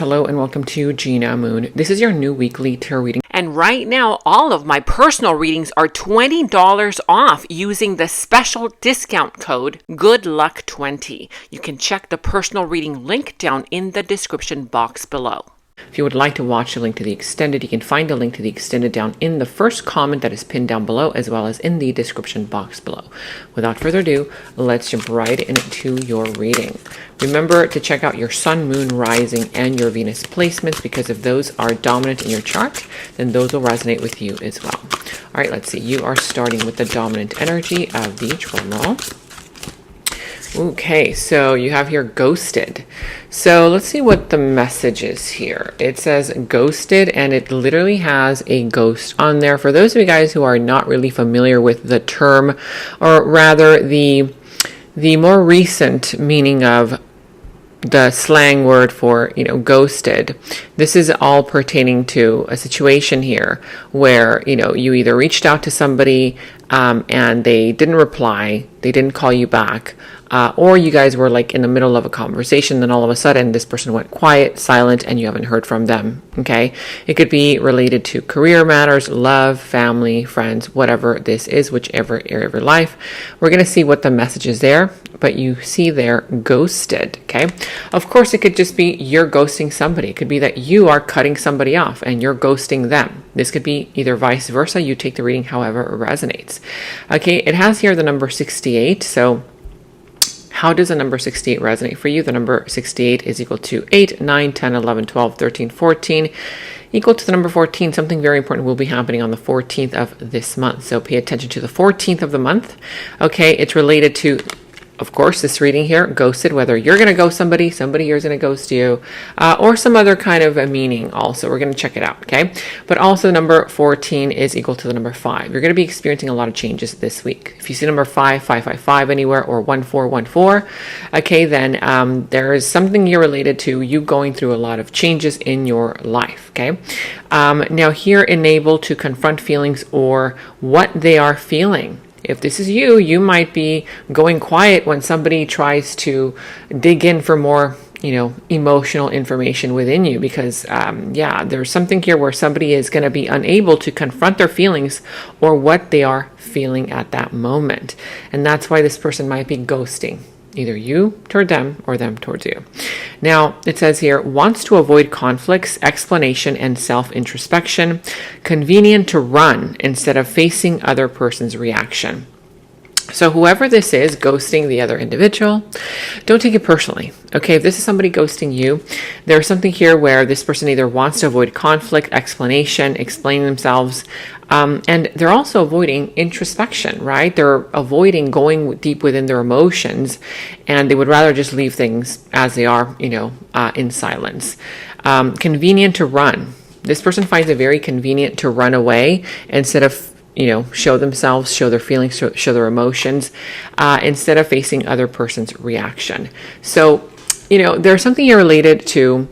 Hello and welcome to Gena Moon. This is your new weekly tarot reading. And right now, all of my personal readings are $20 off using the special discount code GOODLUCK20. You can check the personal reading link down in the description box below. If you would like to watch the link to the extended, you can find the link to the extended down in the first comment that is pinned down below, as well as in the description box below. Without further ado, let's jump right into your reading. Remember to check out your sun, moon, rising, and your Venus placements, because if those are dominant in your chart, then those will resonate with you as well. All right, let's see. You are starting with the dominant energy of the drum roll. Okay, so you have here ghosted. So let's see what the message is here. It says ghosted, and it literally has a ghost on there. For those of you guys who are not really familiar with the term, or rather the more recent meaning of the slang word for, ghosted, this is all pertaining to a situation here where, you either reached out to somebody and they didn't reply, they didn't call you back, or you guys were like in the middle of a conversation, then all of a sudden this person went quiet, silent, and you haven't heard from them, okay? It could be related to career matters, love, family, friends, whatever this is, whichever area of your life. We're going to see what the message is there, but you see there ghosted, okay? Of course, it could just be you're ghosting somebody. It could be that you are cutting somebody off and you're ghosting them. This could be either vice versa. You take the reading however it resonates. Okay, it has here the number 68, so how does the number 68 resonate for you? The number 68 is equal to 8, 9, 10, 11, 12, 13, 14. Equal to the number 14. Something very important will be happening on the 14th of this month. So pay attention to the 14th of the month. Okay, it's related to, of course, this reading here, ghosted, whether you're going to ghost somebody here is going to ghost you, or some other kind of a meaning also. We're going to check it out, okay? But also the number 14 is equal to the number 5. You're going to be experiencing a lot of changes this week. If you see number 5, 555 anywhere, or 1414, okay, then there is something here related to you going through a lot of changes in your life, okay? Now here, enable to confront feelings or what they are feeling. If this is you, you might be going quiet when somebody tries to dig in for more, emotional information within you, because, there's something here where somebody is going to be unable to confront their feelings or what they are feeling at that moment. And that's why this person might be ghosting. Either you toward them or them towards you. Now, it says here, wants to avoid conflicts, explanation, and self-introspection. Convenient to run instead of facing other person's reaction. So whoever this is ghosting the other individual, don't take it personally. Okay, if this is somebody ghosting you, there's something here where this person either wants to avoid conflict, explanation, explain themselves, and they're also avoiding introspection, right? They're avoiding going deep within their emotions, and they would rather just leave things as they are, in silence. Convenient to run. This person finds it very convenient to run away instead of show themselves, show their feelings, show their emotions, instead of facing other person's reaction. So, there's something here related to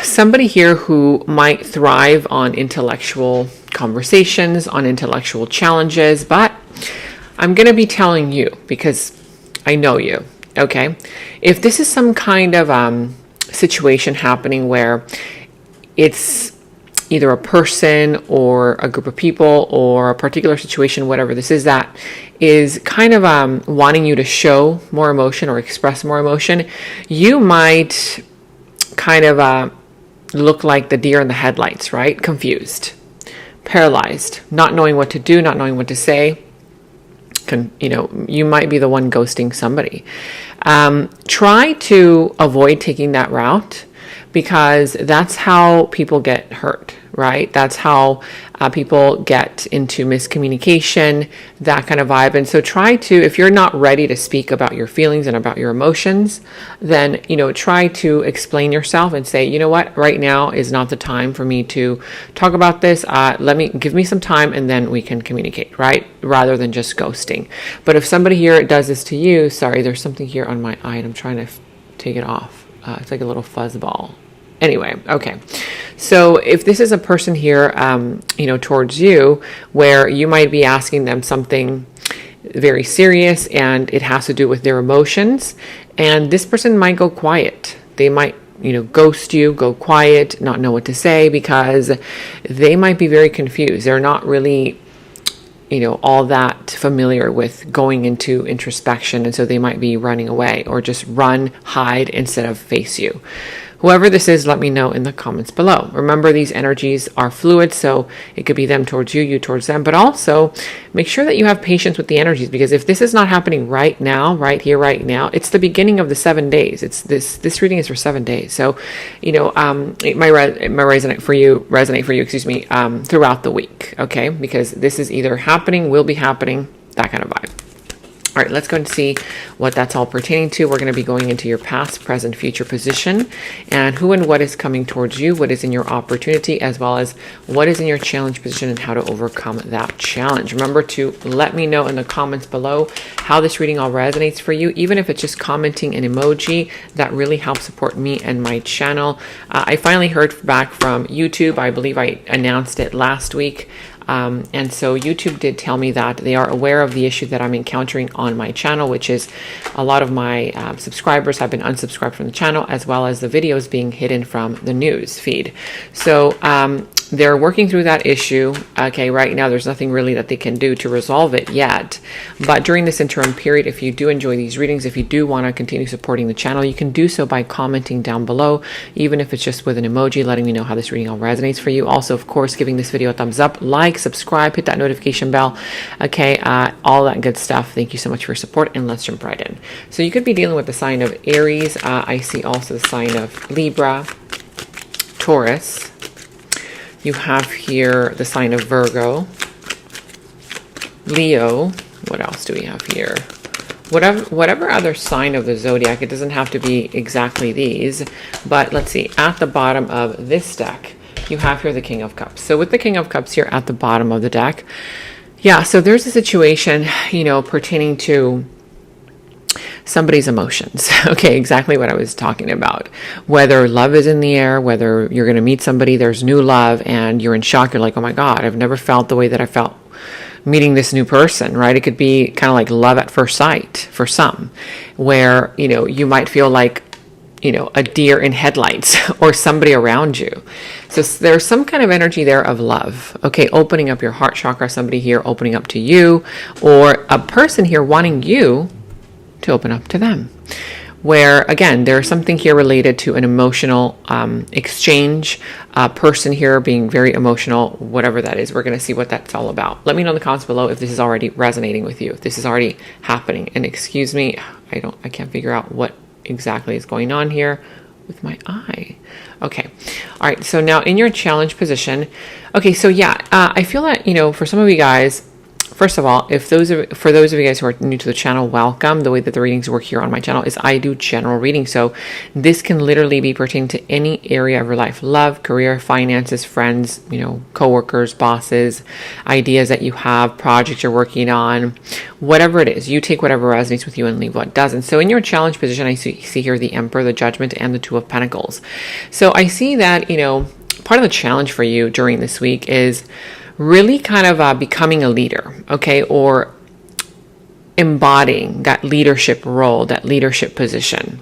somebody here who might thrive on intellectual conversations, on intellectual challenges, but I'm going to be telling you because I know you, okay? If this is some kind of situation happening where it's either a person or a group of people or a particular situation, whatever this is, that is kind of wanting you to show more emotion or express more emotion, you might kind of look like the deer in the headlights, right? Confused, paralyzed, not knowing what to do, not knowing what to say. You might be the one ghosting somebody. Try to avoid taking that route, because that's how people get hurt, right? That's how people get into miscommunication, that kind of vibe. And so try to, if you're not ready to speak about your feelings and about your emotions, then, try to explain yourself and say, you know what, right now is not the time for me to talk about this. Give me some time and then we can communicate, right? Rather than just ghosting. But if somebody here does this to you, sorry, there's something here on my eye and I'm trying to take it off. It's like a little fuzz ball. Anyway, okay. So if this is a person here, towards you, where you might be asking them something very serious and it has to do with their emotions, and this person might go quiet. They might ghost you, go quiet, not know what to say, because they might be very confused. They're not really, all that familiar with going into introspection. And so they might be running away or just run, hide instead of face you. Whoever this is, let me know in the comments below. Remember, these energies are fluid, so it could be them towards you, you towards them, but also make sure that you have patience with the energies, because if this is not happening right now, right here, right now, it's the beginning of the 7 days. It's this reading is for 7 days. So, it might resonate for you, throughout the week, okay? Because this is either happening, will be happening, that kind of vibe. All right, let's go and see what that's all pertaining to. We're going to be going into your past, present, future position, and who and what is coming towards you, what is in your opportunity, as well as what is in your challenge position and how to overcome that challenge. Remember to let me know in the comments below how this reading all resonates for you, even if it's just commenting an emoji. That really helps support me and my channel. I finally heard back from YouTube. I believe I announced it last week. And so YouTube did tell me that they are aware of the issue that I'm encountering on my channel, which is a lot of my subscribers have been unsubscribed from the channel, as well as the videos being hidden from the news feed. So they're working through that issue. Okay, right now there's nothing really that they can do to resolve it yet. But during this interim period, if you do enjoy these readings, if you do want to continue supporting the channel, you can do so by commenting down below, even if it's just with an emoji, letting me know how this reading all resonates for you. Also, of course, giving this video a thumbs up, like, subscribe, hit that notification bell. Okay, all that good stuff. Thank you so much for your support, and let's jump right in. So you could be dealing with the sign of Aries. I see also the sign of Libra, Taurus. You have here the sign of Virgo, Leo. What else do we have here? Whatever other sign of the zodiac. It doesn't have to be exactly these, but let's see. At the bottom of this deck, you have here the King of Cups. So with the King of Cups here at the bottom of the deck, yeah, so there's a situation, pertaining to somebody's emotions. Okay, exactly what I was talking about. Whether love is in the air, whether you're going to meet somebody, there's new love, and you're in shock. You're like, oh my God, I've never felt the way that I felt meeting this new person, right? It could be kind of like love at first sight for some, where, you might feel like, a deer in headlights or somebody around you. So there's some kind of energy there of love. Okay, opening up your heart chakra, somebody here opening up to you, or a person here wanting you to open up to them, where again there's something here related to an emotional exchange, a person here being very emotional, whatever that is. We're going to see what that's all about. Let me know in the comments below if this is already resonating with you, if this is already happening. And excuse me, I can't figure out what exactly is going on here with my eye. Okay, all right, so now in your challenge position, okay, so yeah, I feel that for some of you guys, first of all, for those of you guys who are new to the channel, welcome. The way that the readings work here on my channel is I do general readings. So this can literally be pertaining to any area of your life: love, career, finances, friends, coworkers, bosses, ideas that you have, projects you're working on, whatever it is. You take whatever resonates with you and leave what doesn't. So in your challenge position, I see here the Emperor, the Judgment, and the Two of Pentacles. So I see that, part of the challenge for you during this week is really kind of becoming a leader, okay, or embodying that leadership role, that leadership position.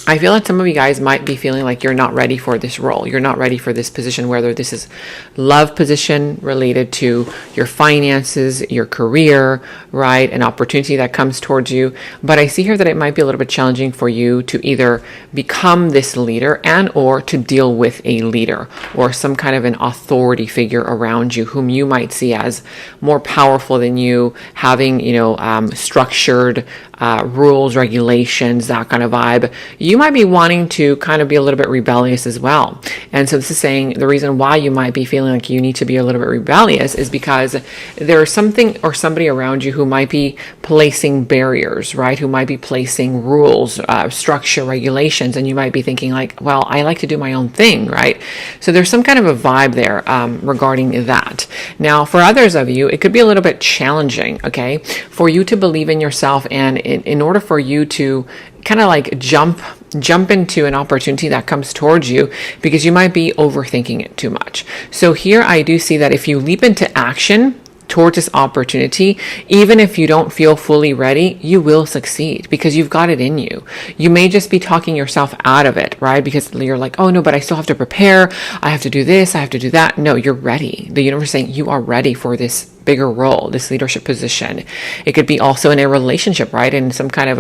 I feel that some of you guys might be feeling like you're not ready for this role. You're not ready for this position, whether this is love position related to your finances, your career, right? An opportunity that comes towards you. But I see here that it might be a little bit challenging for you to either become this leader and or to deal with a leader or some kind of an authority figure around you whom you might see as more powerful than you, having, structured rules, regulations, that kind of vibe. You might be wanting to kind of be a little bit rebellious as well. And so this is saying the reason why you might be feeling like you need to be a little bit rebellious is because there's something or somebody around you who might be placing barriers, right? Who might be placing rules, structure, regulations, and you might be thinking like, well, I like to do my own thing, right? So there's some kind of a vibe there regarding that. Now, for others of you, it could be a little bit challenging, okay, for you to believe in yourself, and in order for you to kind of like jump into an opportunity that comes towards you, because you might be overthinking it too much. So here I do see that if you leap into action, towards this opportunity, even if you don't feel fully ready, you will succeed because you've got it in you. You may just be talking yourself out of it, right? Because you're like, oh no, but I still have to prepare. I have to do this. I have to do that. No, you're ready. The universe is saying you are ready for this bigger role, this leadership position. It could be also in a relationship, right? In some kind of,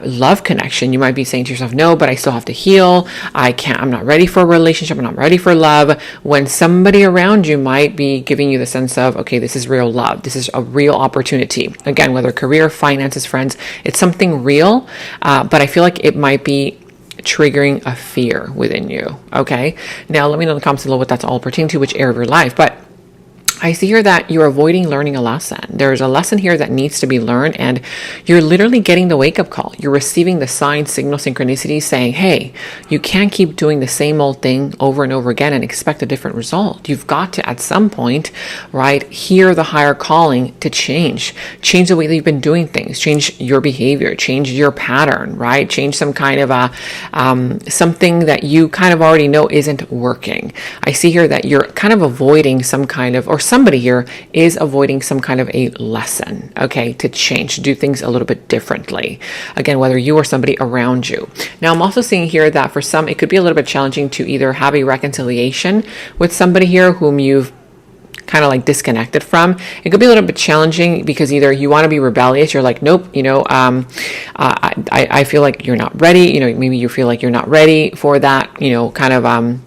love connection. You might be saying to yourself, no, but I still have to heal. I'm not ready for a relationship. I'm not ready for love. When somebody around you might be giving you the sense of, okay, this is real love. This is a real opportunity. Again, whether career, finances, friends, it's something real. But I feel like it might be triggering a fear within you. Okay. Now let me know in the comments below what that's all pertaining to, which area of your life. But I see here that you're avoiding learning a lesson. There's a lesson here that needs to be learned, and you're literally getting the wake-up call. You're receiving the sign, signal, synchronicity saying, hey, you can't keep doing the same old thing over and over again and expect a different result. You've got to, at some point, right, hear the higher calling to change the way that you've been doing things, change your behavior, change your pattern, right? Change some kind of something that you kind of already know isn't working. I see here that you're kind of avoiding some kind of, or somebody here is avoiding some kind of a lesson, okay, to change, to do things a little bit differently. Again, whether you or somebody around you. Now, I'm also seeing here that for some, it could be a little bit challenging to either have a reconciliation with somebody here whom you've kind of like disconnected from. It could be a little bit challenging because either you want to be rebellious, you're like, nope, I feel like you're not ready. Maybe you feel like you're not ready for that, kind of,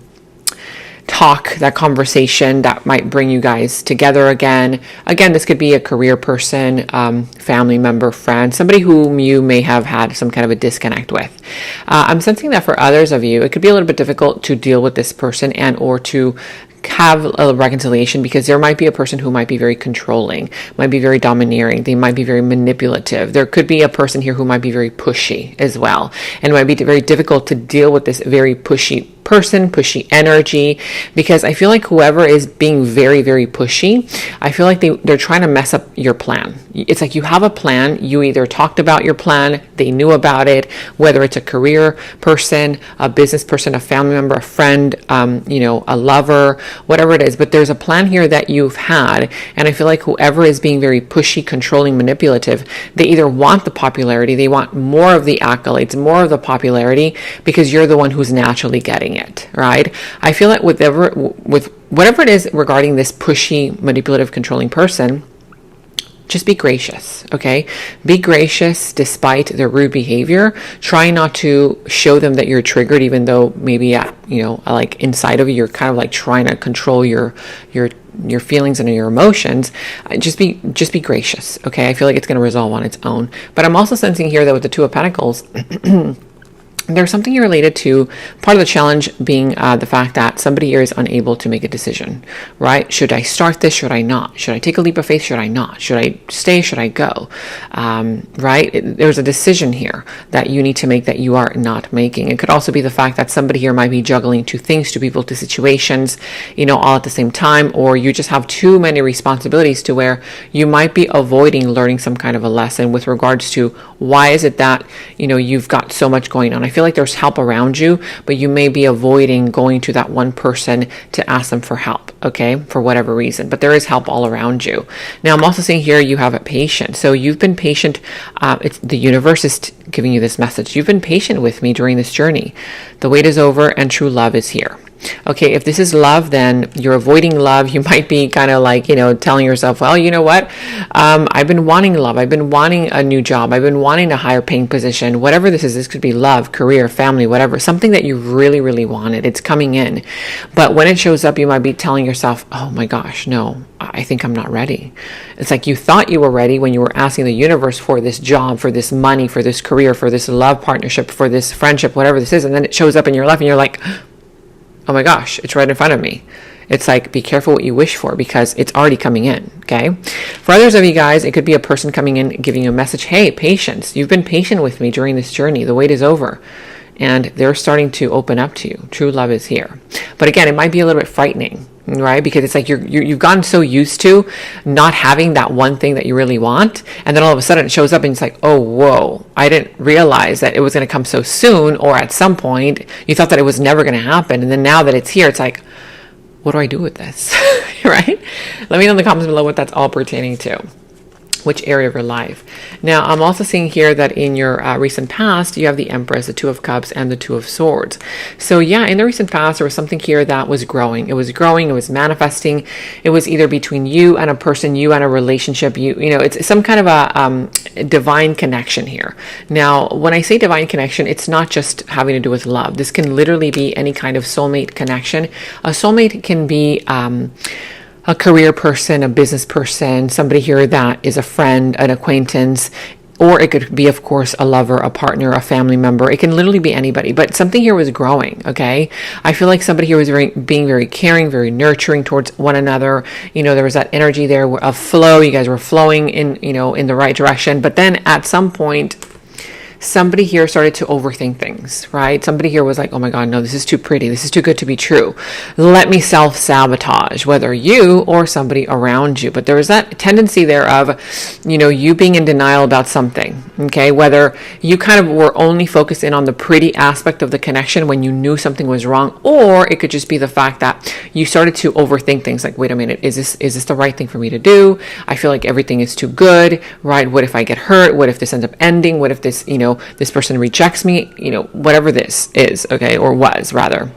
talk, that conversation that might bring you guys together again. Again, this could be a career person, family member, friend, somebody whom you may have had some kind of a disconnect with. I'm sensing that for others of you, it could be a little bit difficult to deal with this person and or to have a reconciliation because there might be a person who might be very controlling, might be very domineering, they might be very manipulative. There could be a person here who might be very pushy as well, and it might be very difficult to deal with this very pushy person, pushy energy, because I feel like whoever is being very, very pushy, I feel like they're trying to mess up your plan. It's like you have a plan, you either talked about your plan, they knew about it, whether it's a career person, a business person, a family member, a friend, a lover, whatever it is, but there's a plan here that you've had, and I feel like whoever is being very pushy, controlling, manipulative, they either want the popularity, they want more of the accolades, more of the popularity, because you're the one who's naturally getting it, right? I feel like with whatever it is regarding this pushy, manipulative, controlling person, just be gracious, okay? Be gracious despite their rude behavior. Try not to show them that you're triggered, even though maybe, like inside of you, you're kind of like trying to control your feelings and your emotions. Just be gracious, okay? I feel like it's going to resolve on its own. But I'm also sensing here that with the Two of Pentacles, there's something related to part of the challenge being the fact that somebody here is unable to make a decision, right? Should I start this? Should I not? Should I take a leap of faith? Should I not? Should I stay? Should I go? Right? There's a decision here that you need to make that you are not making. It could also be the fact that somebody here might be juggling two things, two people, two situations, all at the same time, or you just have too many responsibilities to where you might be avoiding learning some kind of a lesson with regards to why is it that, you've got so much going on. I feel like there's help around you, but you may be avoiding going to that one person to ask them for help, okay, for whatever reason. But there is help all around you. Now, I'm also seeing here you have a patient. So you've been patient. The universe is giving you this message. You've been patient with me during this journey. The wait is over and true love is here. Okay, if this is love, then you're avoiding love. You might be kind of like, telling yourself, well, you know what? I've been wanting love. I've been wanting a new job. I've been wanting a higher paying position. Whatever this is, this could be love, career, family, whatever. Something that you really, really wanted. It's coming in. But when it shows up, you might be telling yourself, oh my gosh, no, I think I'm not ready. It's like you thought you were ready when you were asking the universe for this job, for this money, for this career, for this love partnership, for this friendship, whatever this is. And then it shows up in your life and you're like, oh my gosh, it's right in front of me. It's like, be careful what you wish for because it's already coming in, okay? For others of you guys, it could be a person coming in giving you a message. Hey, patience. You've been patient with me during this journey. The wait is over. And they're starting to open up to you. True love is here. But again, it might be a little bit frightening, right? Because it's like you've gotten so used to not having that one thing that you really want. And then all of a sudden it shows up and it's like, oh, whoa, I didn't realize that it was going to come so soon, or at some point you thought that it was never going to happen. And then now that it's here, it's like, what do I do with this? Right? Let me know in the comments below what that's all pertaining to. Which area of your life. Now, I'm also seeing here that in your recent past, you have the Empress, the Two of Cups, and the Two of Swords. So yeah, in the recent past, there was something here that was growing. It was growing, it was manifesting. It was either between you and a person, you and a relationship, you know, it's some kind of a divine connection here. Now, when I say divine connection, it's not just having to do with love. This can literally be any kind of soulmate connection. A soulmate can be a career person, a business person, somebody here that is a friend, an acquaintance, or it could be, of course, a lover, a partner, a family member. It can literally be anybody, but something here was growing, okay? I feel like somebody here was being very caring, very nurturing towards one another. You know, there was that energy there of flow. You guys were flowing in, you know, in the right direction. But then at some point, somebody here started to overthink things, right? Somebody here was like, oh my God, no, this is too pretty. This is too good to be true. Let me self-sabotage, whether you or somebody around you. But there was that tendency there of, you know, you being in denial about something, okay? Whether you kind of were only focused in on the pretty aspect of the connection when you knew something was wrong, or it could just be the fact that you started to overthink things like, wait a minute, is this the right thing for me to do? I feel like everything is too good, right? What if I get hurt? What if this ends up ending? What if this, you know, this person rejects me, you know, whatever this is, okay, or was rather.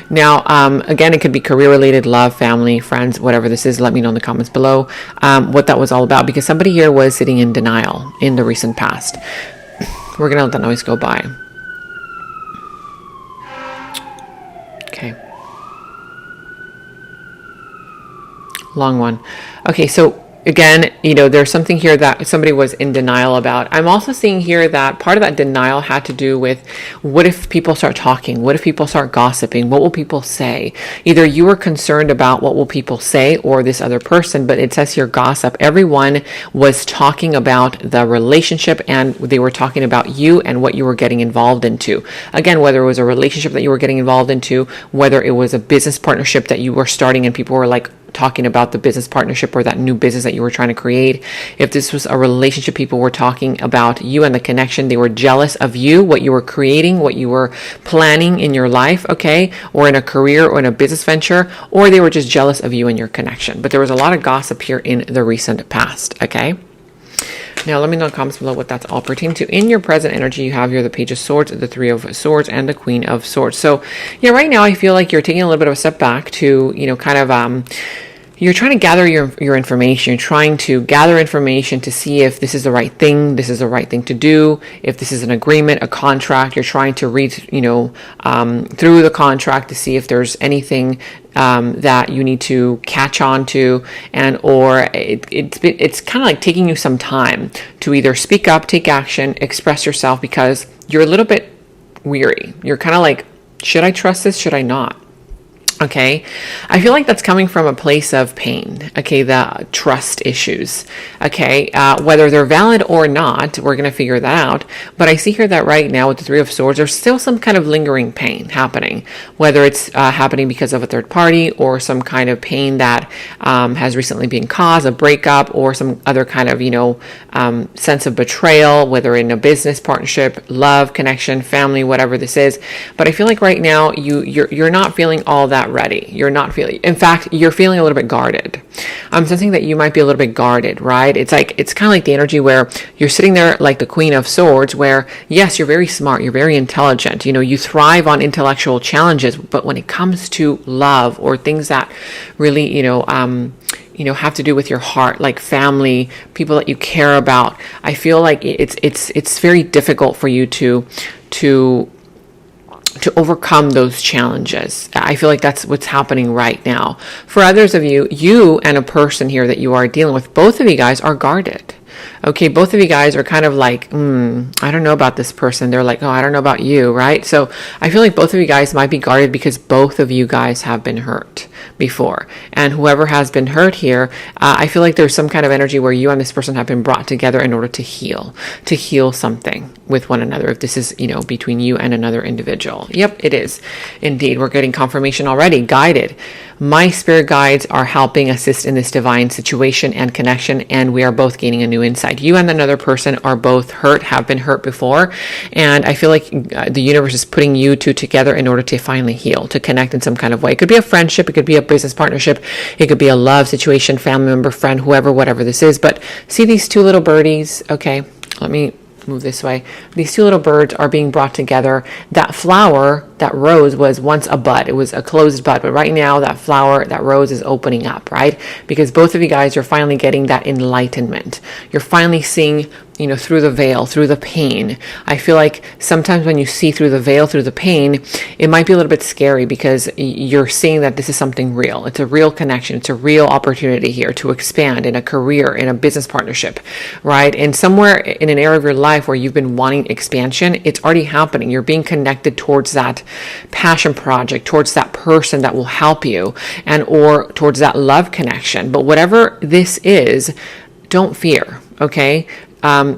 Now, again, it could be career related, love, family, friends, whatever this is. Let me know in the comments below what that was all about, because somebody here was sitting in denial in the recent past. We're going to let that noise go by. Okay. Long one. Okay, so again, you know, there's something here that somebody was in denial about. I'm also seeing here that part of that denial had to do with, what if people start talking? What if people start gossiping? What will people say? Either you were concerned about what will people say or this other person, but it says here gossip. Everyone was talking about the relationship, and they were talking about you and what you were getting involved into. Again, whether it was a relationship that you were getting involved into, whether it was a business partnership that you were starting and people were like talking about the business partnership or that new business that you were trying to create. If this was a relationship, people were talking about you and the connection. They were jealous of you, what you were creating, what you were planning in your life, okay, or in a career or in a business venture, or they were just jealous of you and your connection. But there was a lot of gossip here in the recent past, okay? Now, let me know in the comments below what that's all pertaining to. In your present energy, you have here the Page of Swords, the Three of Swords, and the Queen of Swords. So, yeah, right now I feel like you're taking a little bit of a step back to, you know, kind of, you're trying to gather your information. You're trying to gather information to see if this is the right thing, this is the right thing to do, if this is an agreement, a contract. You're trying to read, you know, through the contract to see if there's anything that you need to catch on to, and or it's kind of like taking you some time to either speak up, take action, express yourself, because you're a little bit weary. You're kind of like, should I trust this? Should I not? Okay, I feel like that's coming from a place of pain. Okay, the trust issues. Okay, whether they're valid or not, we're going to figure that out. But I see here that right now with the Three of Swords, there's still some kind of lingering pain happening, whether it's happening because of a third party or some kind of pain that has recently been caused, a breakup, or some other kind of, you know, sense of betrayal, whether in a business partnership, love, connection, family, whatever this is. But I feel like right now you're not feeling all that ready. You're not feeling, in fact, you're feeling a little bit guarded. I'm sensing that you might be a little bit guarded, right? It's like, it's kind of like the energy where you're sitting there like the Queen of Swords, where yes, you're very smart, you're very intelligent, you know, you thrive on intellectual challenges, but when it comes to love or things that really, you know, have to do with your heart, like family, people that you care about, I feel like it's very difficult for you to overcome those challenges. I feel like that's what's happening right now. For others of you, you and a person here that you are dealing with, both of you guys are guarded. Okay, both of you guys are kind of like, I don't know about this person. They're like, oh, I don't know about you, right? So I feel like both of you guys might be guarded because both of you guys have been hurt before. And whoever has been hurt here, I feel like there's some kind of energy where you and this person have been brought together in order to heal something with one another. If this is, you know, between you and another individual. Yep, it is. Indeed, we're getting confirmation already. Guided. My spirit guides are helping assist in this divine situation and connection, and we are both gaining a new insight. that you and another person are both hurt, have been hurt before. And I feel like the universe is putting you two together in order to finally heal, to connect in some kind of way. It could be a friendship. It could be a business partnership. It could be a love situation, family member, friend, whoever, whatever this is. But see these two little birdies? Okay, let me move this way. These two little birds are being brought together. That flower, that rose, was once a bud. It was a closed bud, but right now that flower, that rose is opening up, right? Because both of you guys are finally getting that enlightenment. You're finally seeing, you know, through the veil, through the pain. I feel like sometimes when you see through the veil, through the pain, it might be a little bit scary because you're seeing that this is something real. It's a real connection. It's a real opportunity here to expand in a career, in a business partnership, right? And somewhere in an area of your life where you've been wanting expansion, it's already happening. You're being connected towards that passion project, towards that person that will help you, and or towards that love connection. But whatever this is, don't fear, okay?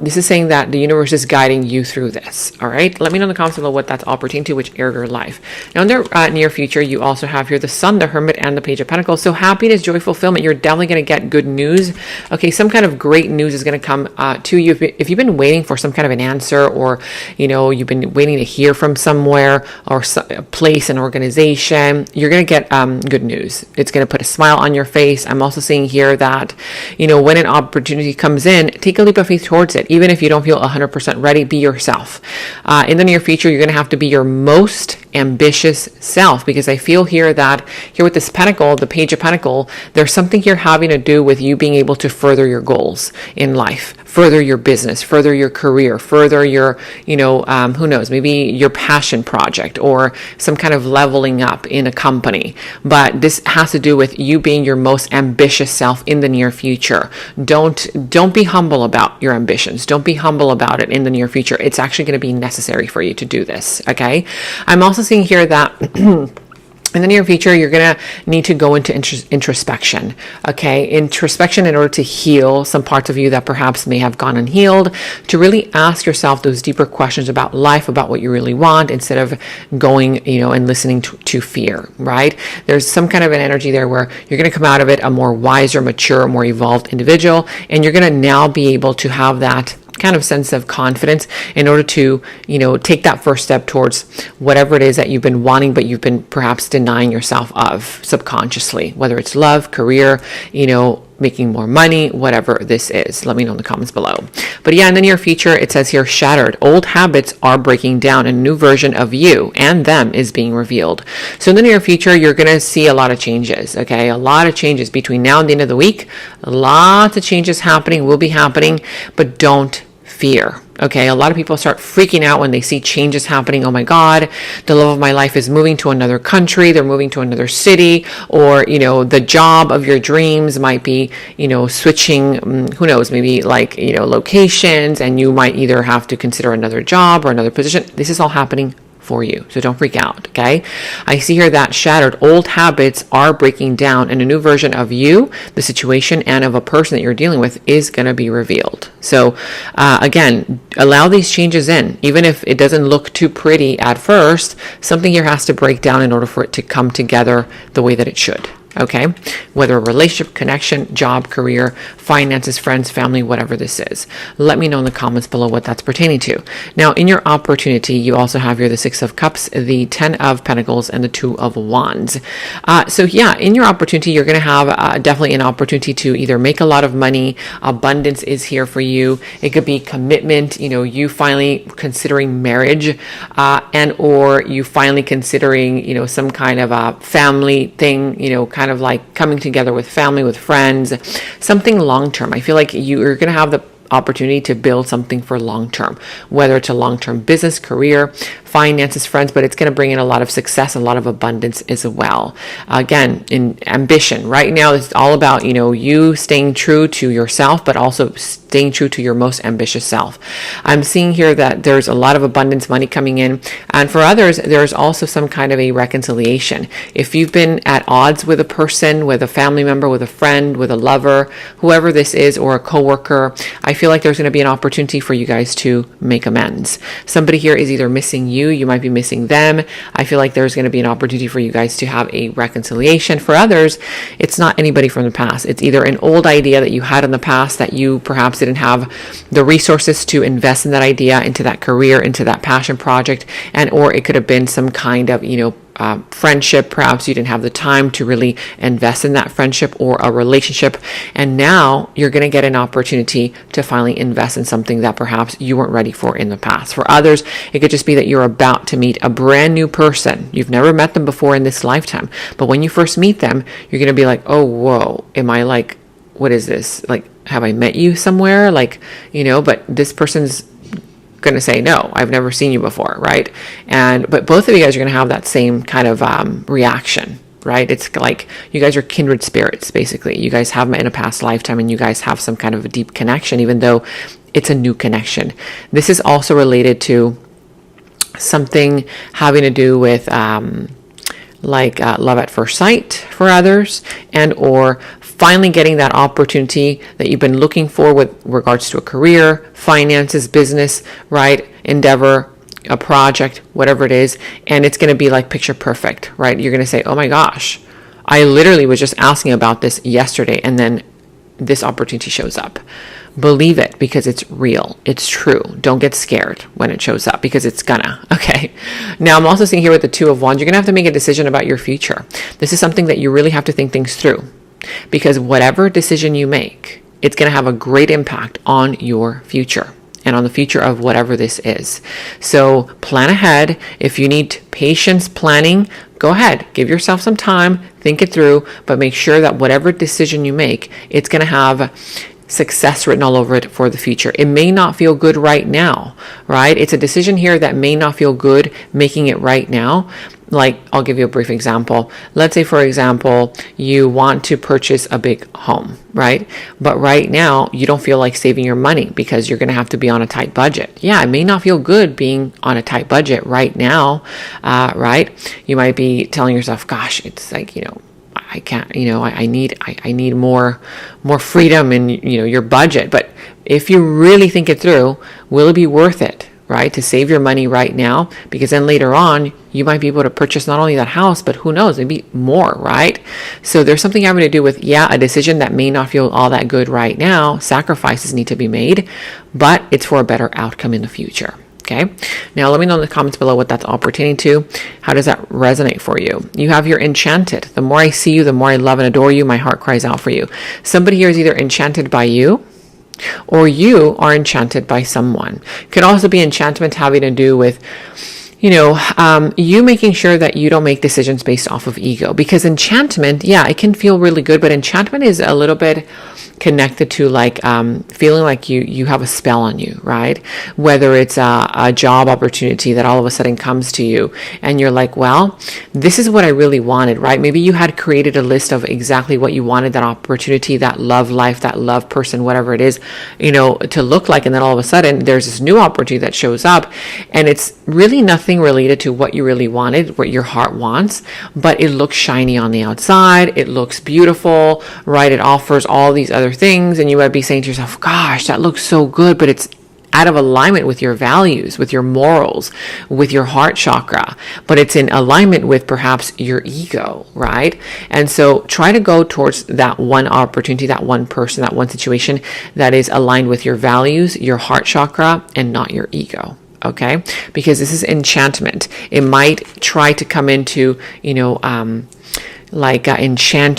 This is saying that the universe is guiding you through this. All right. Let me know in the comments below what that's all pertaining to, which area of your life. Now, in the near future, you also have here the Sun, the Hermit, and the Page of Pentacles. So happiness, joy, fulfillment. You're definitely going to get good news. Okay. Some kind of great news is going to come to you. If you've been waiting for some kind of an answer, or, you know, you've been waiting to hear from somewhere or a place, an organization, you're going to get good news. It's going to put a smile on your face. I'm also seeing here that, you know, when an opportunity comes in, take a leap of faith towards it. Even if you don't feel 100% ready, be yourself. In the near future, you're going to have to be your most ambitious self, because I feel here that here with this pentacle, the Page of Pentacle, there's something here having to do with you being able to further your goals in life, further your business, further your career, further your, you know, who knows, maybe your passion project or some kind of leveling up in a company. But this has to do with you being your most ambitious self in the near future. Don't be humble about your ambitions. Don't be humble about it in the near future. It's actually going to be necessary for you to do this. Okay. I'm also seeing here that in the near future, you're going to need to go into introspection, okay? Introspection in order to heal some parts of you that perhaps may have gone unhealed, to really ask yourself those deeper questions about life, about what you really want, instead of going, you know, and listening to fear, right? There's some kind of an energy there where you're going to come out of it a more wiser, mature, more evolved individual, and you're going to now be able to have that kind of sense of confidence in order to, you know, take that first step towards whatever it is that you've been wanting, but you've been perhaps denying yourself of subconsciously, whether it's love, career, you know, making more money, whatever this is. Let me know in the comments below. But yeah, in the near future, it says here, shattered. Old habits are breaking down. A new version of you and them is being revealed. So in the near future, you're going to see a lot of changes, okay? A lot of changes between now and the end of the week. Lots of changes happening, will be happening, but don't fear. Okay, a lot of people start freaking out when they see changes happening. Oh my God, the love of my life is moving to another country. They're moving to another city, or, you know, the job of your dreams might be, you know, switching, who knows, maybe like, you know, locations, and you might either have to consider another job or another position. This is all happening for you. So don't freak out, okay? I see here that shattered old habits are breaking down, and a new version of you, the situation, and of a person that you're dealing with is going to be revealed. So again, allow these changes in. Even if it doesn't look too pretty at first, something here has to break down in order for it to come together the way that it should. Okay, whether a relationship, connection, job, career, finances, friends, family, whatever this is. Let me know in the comments below what that's pertaining to. Now, in your opportunity, you also have here the Six of Cups, the 10 of Pentacles, and the 2 of Wands. So yeah, in your opportunity, you're going to have definitely an opportunity to either make a lot of money. Abundance is here for you. It could be commitment, you know, you finally considering marriage, and or you finally considering, you know, some kind of a family thing, you know, kind of like coming together with family, with friends, something long-term. I feel like you're going to have the opportunity to build something for long-term, whether it's a long-term business, career, finances, friends, but it's going to bring in a lot of success, a lot of abundance as well. Again, in ambition, right now, it's all about, you know, you staying true to yourself, but also staying true to your most ambitious self. I'm seeing here that there's a lot of abundance, money coming in. And for others, there's also some kind of a reconciliation. If you've been at odds with a person, with a family member, with a friend, with a lover, whoever this is, or a coworker, I feel like there's going to be an opportunity for you guys to make amends. Somebody here is either missing you you. You might be missing them. I feel like there's going to be an opportunity for you guys to have a reconciliation. For others, it's not anybody from the past. It's either an old idea that you had in the past that you perhaps didn't have the resources to invest in that idea, into that career, into that passion project, and or it could have been some kind of, friendship. Perhaps you didn't have the time to really invest in that friendship or a relationship. And now you're going to get an opportunity to finally invest in something that perhaps you weren't ready for in the past. For others, it could just be that you're about to meet a brand new person. You've never met them before in this lifetime. But when you first meet them, you're going to be like, oh, whoa, am I like, what is this? Like, have I met you somewhere? Like, but this person's going to say, no, I've never seen you before, right? But both of you guys are going to have that same kind of reaction, right? It's like you guys are kindred spirits, basically. You guys have met in a past lifetime and you guys have some kind of a deep connection, even though it's a new connection. This is also related to something having to do with love at first sight for others, and or finally getting that opportunity that you've been looking for with regards to a career, finances, business, right? Endeavor, a project, whatever it is. And it's going to be like picture perfect, right? You're going to say, oh my gosh, I literally was just asking about this yesterday. And then this opportunity shows up. Believe it, because it's real. It's true. Don't get scared when it shows up, because it's gonna. Okay. Now I'm also seeing here with the Two of Wands, you're gonna have to make a decision about your future. This is something that you really have to think things through, because whatever decision you make, it's gonna have a great impact on your future and on the future of whatever this is. So plan ahead. If you need patience planning, go ahead. Give yourself some time, think it through, but make sure that whatever decision you make, it's gonna have success written all over it for the future. It may not feel good right now, right? It's a decision here that may not feel good making it right now. Like, I'll give you a brief example. Let's say, for example, you want to purchase a big home, right? But right now, you don't feel like saving your money because you're going to have to be on a tight budget. Yeah, it may not feel good being on a tight budget right now, right? You might be telling yourself, gosh, it's like, I can't, I need more freedom in, your budget. But if you really think it through, will it be worth it, right? To save your money right now? Because then later on, you might be able to purchase not only that house, but who knows, maybe more, right? So there's something having to do with, a decision that may not feel all that good right now. Sacrifices need to be made, but it's for a better outcome in the future. Okay. Now let me know in the comments below what that's all pertaining to. How does that resonate for you? You have your enchanted. The more I see you, the more I love and adore you. My heart cries out for you. Somebody here is either enchanted by you, or you are enchanted by someone. Could also be enchantment having to do with, you making sure that you don't make decisions based off of ego. Because enchantment, it can feel really good, but enchantment is a little bit connected to like feeling like you have a spell on you, right? Whether it's a job opportunity that all of a sudden comes to you and you're like, well, this is what I really wanted, right? Maybe you had created a list of exactly what you wanted that opportunity, that love life, that love person, whatever it is, to look like. And then all of a sudden there's this new opportunity that shows up, and it's really nothing related to what you really wanted, what your heart wants, but it looks shiny on the outside. It looks beautiful, right? It offers all these other things, and you might be saying to yourself, gosh, that looks so good, but it's out of alignment with your values, with your morals, with your heart chakra, but it's in alignment with perhaps your ego, right? And so try to go towards that one opportunity, that one person, that one situation that is aligned with your values, your heart chakra, and not your ego. Okay, because this is enchantment. It might try to come into, enchant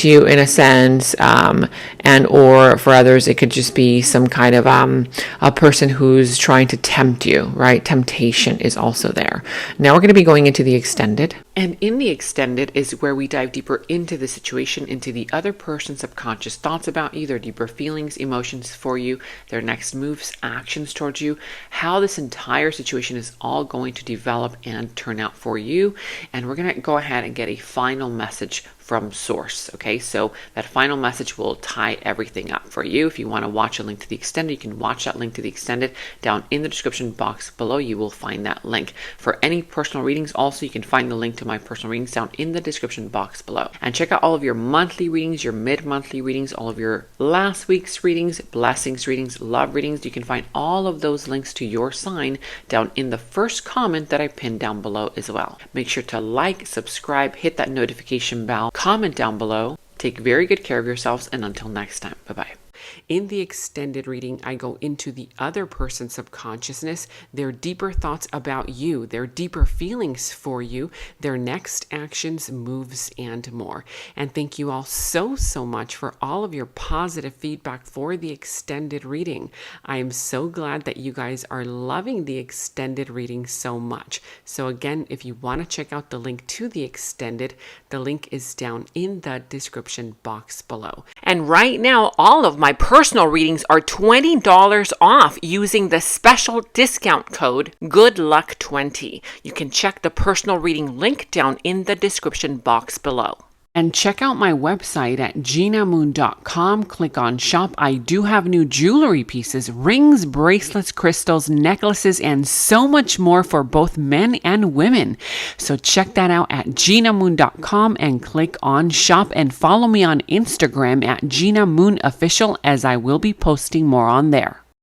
you in a sense, and or for others it could just be some kind of a person who's trying to tempt you, right? Temptation is also there. Now we're going to be going into the extended, and in the extended is where we dive deeper into the situation, into the other person's subconscious thoughts about you, their deeper feelings, emotions for you, their next moves, actions towards you, how this entire situation is all going to develop and turn out for you. And we're going to go ahead and get a final message from source. Okay, so that final message will tie everything up for you. If you want to watch a link to the extended, you can watch that link to the extended down in the description box below. You will find that link. For any personal readings also, you can find the link to my personal readings down in the description box below. And check out all of your monthly readings, your mid-monthly readings, all of your last week's readings, blessings readings, love readings. You can find all of those links to your sign down in the first comment that I pinned down below as well. Make sure to like, subscribe, hit that notification bell, comment down below. Take very good care of yourselves, and until next time, bye-bye. In the extended reading, I go into the other person's subconsciousness, their deeper thoughts about you, their deeper feelings for you, their next actions, moves, and more. And thank you all so much for all of your positive feedback for the extended reading. I am so glad that you guys are loving the extended reading so much. So again, if you want to check out the link to the extended, the link is down in the description box below. And right now, all of my personal readings are $20 off using the special discount code GOODLUCK20. You can check the personal reading link down in the description box below. And check out my website at genamoon.com. Click on shop. I do have new jewelry pieces, rings, bracelets, crystals, necklaces, and so much more for both men and women. So check that out at genamoon.com and click on shop, and follow me on Instagram at Gena Moon Official, as I will be posting more on there.